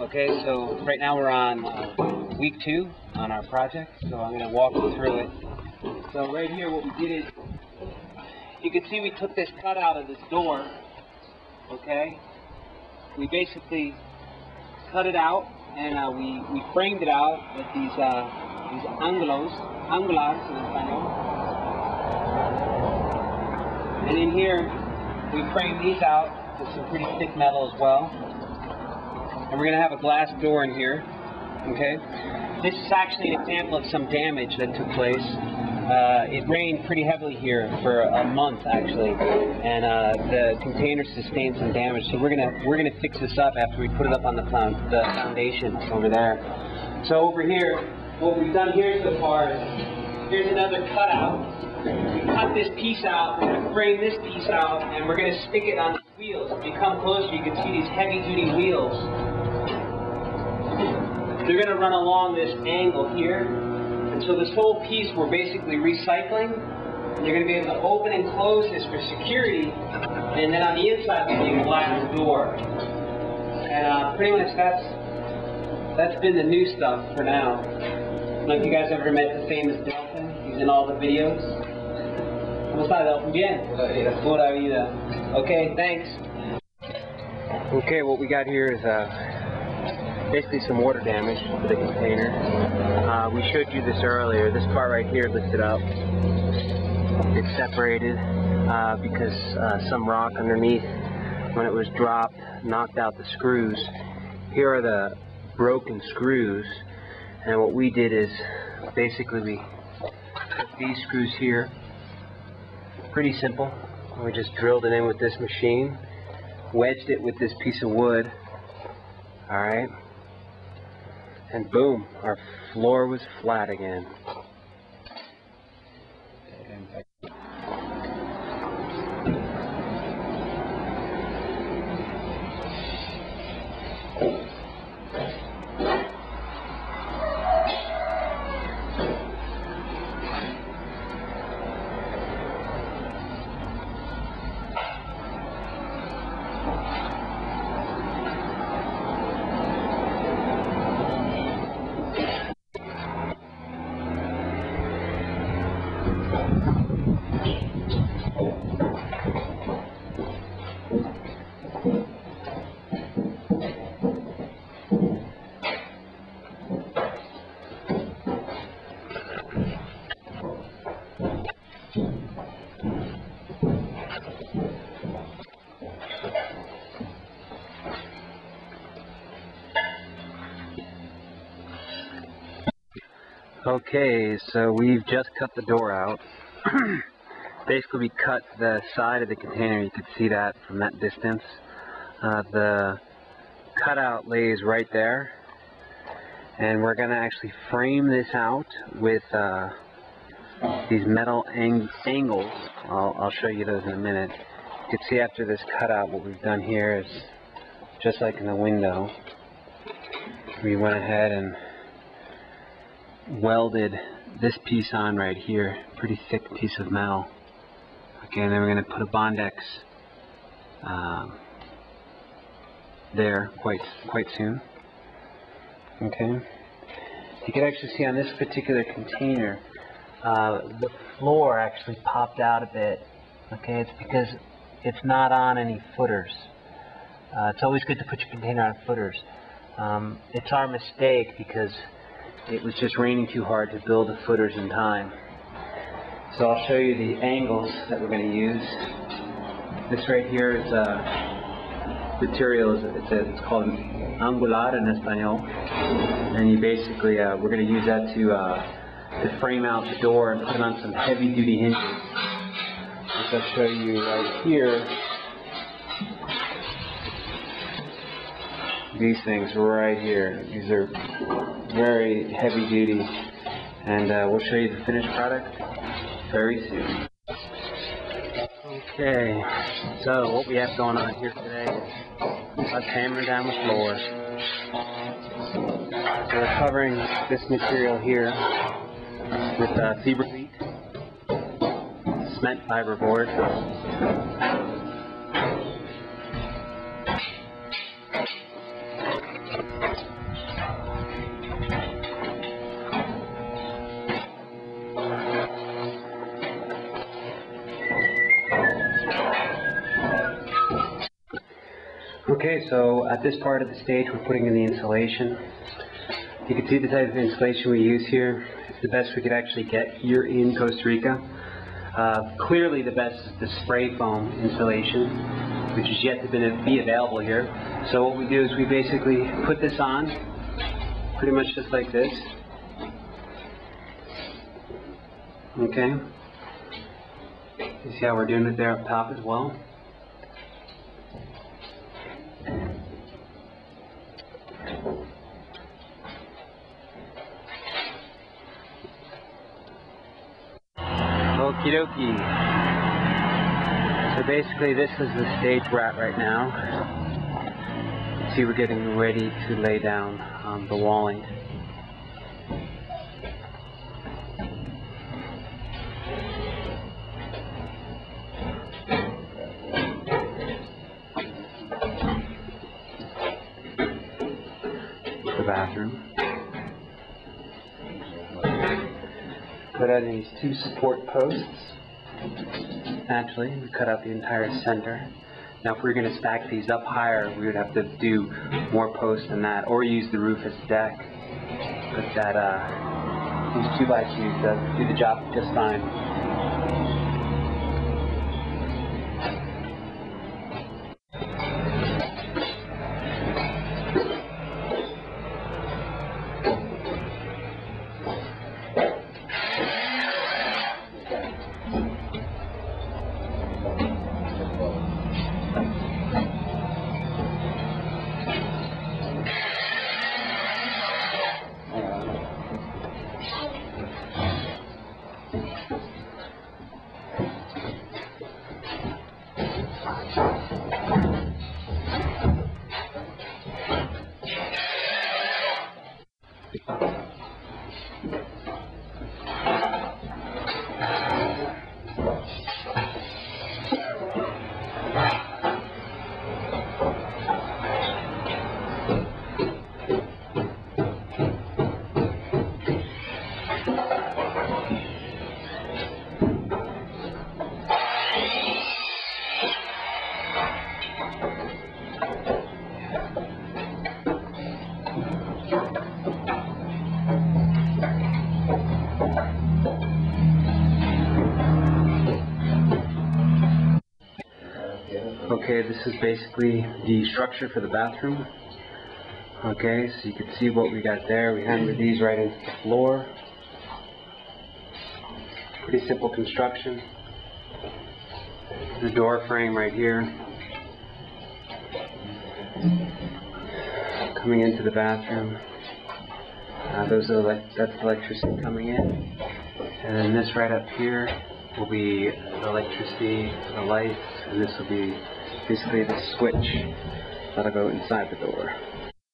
Okay, so right now we're on week 2 on our project, so I'm going to walk you through it. So right here what we did is, you can see we took this cut out of this door, okay? We basically cut it out and we framed it out with these angulars in español. And in here we framed these out with some pretty thick metal as well. And we're going to have a glass door in here, okay? This is actually an example of some damage that took place. It rained pretty heavily here for a month actually, and the container sustained some damage. So we're gonna fix this up after we put it up on the foundation over there. So over here, what we've done here so far is here's another cutout. We cut this piece out. We're gonna frame this piece out, and we're gonna stick it on the wheels. If you come closer, you can see these heavy-duty wheels. They're gonna run along this angle here. And so this whole piece we're basically recycling. And you're going to be able to open and close this for security. And then on the inside will be a glass door. And pretty much that's been the new stuff for now. I don't know if you guys ever met the famous Delphin. He's in all the videos. ¿Cómo está, Delphin? Bien. Pura vida. Okay, thanks. Okay, what we got here is basically some water damage to the container. We showed you this earlier. This part right here lifted up. It's separated because some rock underneath, when it was dropped, knocked out the screws. Here are the broken screws, and what we did is basically we put these screws here. Pretty simple. We just drilled it in with this machine, wedged it with this piece of wood. Alright. And boom, our floor was flat again. Okay, so we've just cut the door out. Basically, we cut the side of the container. You could see that from that distance. The cutout lays right there, and we're going to actually frame this out with these metal angles. I'll show you those in a minute. You can see after this cutout, what we've done here is just like in the window. We went ahead and welded this piece on right here, pretty thick piece of metal. Okay, and then we're going to put a Bondex there quite soon. Okay, you can actually see on this particular container, the floor actually popped out a bit. Okay, it's because it's not on any footers. It's always good to put your container on footers. It's our mistake because it was just raining too hard to build the footers in time. So I'll show you the angles that we're going to use. This right here is material. It's called angular in español, and you basically we're going to use that to frame out the door and put it on some heavy-duty hinges. Which I'll show you right here. These things right here. These are very heavy duty, and we'll show you the finished product very soon. Okay, so what we have going on here today is us hammering down the floor. So we're covering this material here with prefabricated cement fiberboard. Okay, so at this part of the stage we're putting in the insulation. You can see the type of insulation we use here. It's the best we could actually get here in Costa Rica. Clearly the best is the spray foam insulation, which is yet to be available here. So what we do is we basically put this on, pretty much just like this. Okay. You see how we're doing it there up top as well? Okie dokie. So basically this is the stage we're at right now. See, we're getting ready to lay down the walling. The bathroom. Put out these two support posts. Actually, we cut out the entire center. Now if we were going to stack these up higher, we would have to do more posts than that, or use the roof as a deck. But that, these 2x2s do the job just fine. Okay, this is basically the structure for the bathroom. Okay, so you can see what we got there. We hammered these right into the floor. Pretty simple construction. The door frame right here. Coming into the bathroom. That's electricity coming in. And then this right up here will be the electricity, the lights, and this will be basically the switch that'll go inside the door.